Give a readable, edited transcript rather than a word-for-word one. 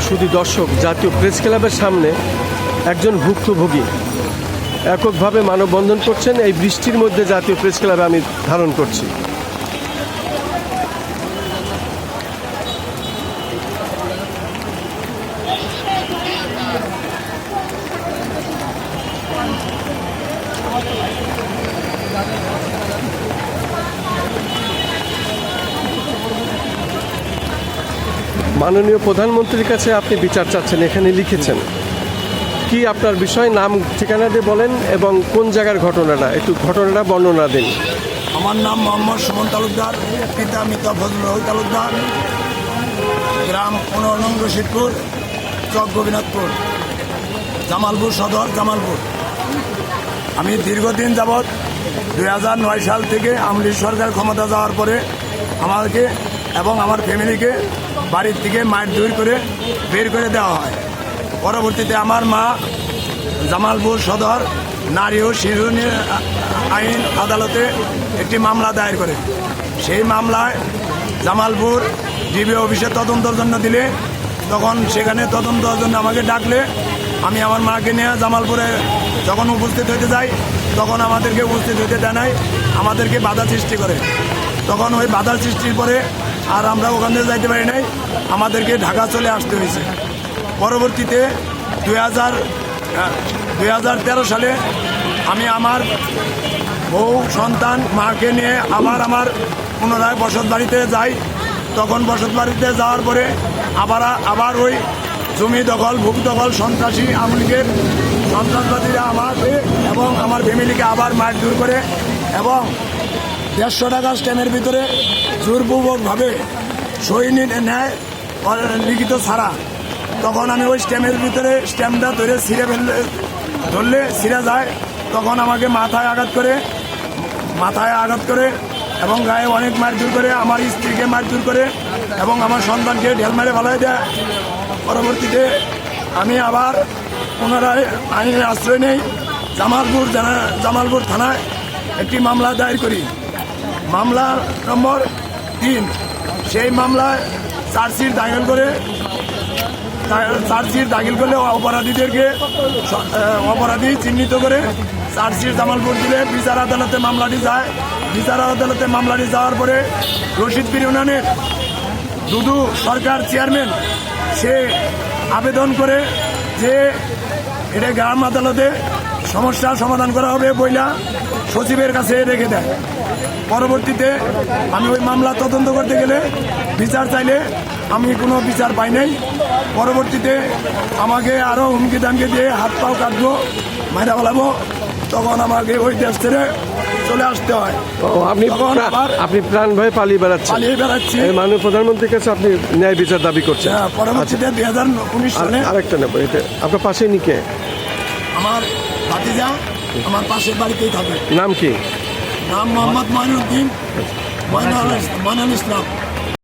শুধু দর্শক, জাতীয় প্রেস ক্লাবের সামনে একজন ভুক্তভোগী এককভাবে মানববন্ধন করছেন। এই বৃষ্টির মধ্যে জাতীয় প্রেস ক্লাবে আমি ধারণ করছি। মাননীয় প্রধানমন্ত্রীর কাছে আপনি বিচার চাচ্ছেন, এখানে লিখেছেন। কি আপনার বিষয়, নাম ঠিকানা দিয়ে বলেন এবং কোন জায়গার ঘটনাটা, একটু ঘটনাটা বর্ণনা দিন। আমার নাম মোহাম্মদ সুমন তালুকদার, পিতা মিতা ফজলুল তালুকদার, গ্রাম 15 নং রশিদপুর, চক গোপীনাথপুর, জামালপুর সদর, জামালপুর। আমি দীর্ঘদিন যাবৎ 2009 সাল থেকে আওয়ামী লীগ সরকার ক্ষমতা যাওয়ার পরে আমাকে এবং আমার ফ্যামিলিকে বাড়ির থেকে মারধর করে বের করে দেওয়া হয়। পরবর্তীতে আমার মা জামালপুর সদর নারী ও শিশু আইন আদালতে একটি মামলা দায়ের করে। সেই মামলায় জামালপুর ডিবি অফিসে তদন্তের জন্য দিলে, তখন সেখানে তদন্তের জন্য আমাকে ডাকলে আমি আমার মাকে নিয়ে জামালপুরে যখন উপস্থিত হইতে যাই, তখন আমাদেরকে উপস্থিত হইতে দেয় নাই, আমাদেরকে বাধা সৃষ্টি করে। তখন ওই বাধা সৃষ্টির পরে আর আমরা ওখান থেকে যাইতে পারি নাই, আমাদেরকে ঢাকা চলে আসতে হয়েছে। পরবর্তীতে 2013 সালে আমি আমার বউ সন্তান মাকে নিয়ে আমার পুনরায় বসত বাড়িতে যাই। তখন বসত বাড়িতে যাওয়ার পরে আবার ওই জমি দখল, ভূ দখল, সন্ত্রাসী আওয়ামী লীগের সন্ত্রাসবাদীরা আমাকে এবং আমার ফ্যামিলিকে আবার মারধর করে এবং 150 টাকা স্ট্যাম্পের ভিতরে জোরপূর্বকভাবে সই নেয় লিখিত ছাড়া। তখন আমি ওই স্ট্যাম্পের ভিতরে স্ট্যাম্পটা ধরলে ছিঁড়ে যায়। তখন আমাকে মাথায় আঘাত করে এবং গায়ে অনেক মারধর করে, আমার স্ত্রীকে মারধর করে এবং আমার সন্তানকে ঢেল মেরে ফেলায় দেয়। পরবর্তীতে আমি আবার পুনরায় আইনের আশ্রয় নেই, জামালপুর থানায় একটি মামলা দায়ের করি, মামলা নম্বর 3। সেই মামলায় চার্জশিট দাখিল করলে অপরাধী চিহ্নিত করে চার্জশিট জামালপুর দিলে বিচার আদালতে মামলাটি যায়। বিচার আদালতে মামলাটি যাওয়ার পরে রশিদপুর ইউনিয়নের দুদু সরকার চেয়ারম্যান সে আবেদন করে যে এটা গ্রাম আদালতে সমস্যার সমাধান করা হবে বইলা সচিবের কাছে রেখে দেয়। পরবর্তীতে আমি ওই মামলা তদন্ত করতে গেলে বিচার চাইলে আমি কোনো বিচার পাই নাই। পরবর্তীতে আমাকে আরও হুমকি দামকে দিয়ে হাত পাও কাটবো, মাইরা ফেলাবো, তখন আমাকে ওই দেশ ছেড়ে চলে আসতে হয়। আপনি প্রাণ ভয়ে পালিয়ে বেড়াচ্ছি। মাননীয় প্রধানমন্ত্রীর কাছে আপনি ন্যায় বিচার দাবি করছেন। পরবর্তীতে 2019 সালে আরেকটা নেব, এটা আপনার পাশে নিকে আমার ভাতিজা আমার পাশের বাড়িতেই থাকে। নাম কি? নাম মোহাম্মদ মঈনুল ইসলাম।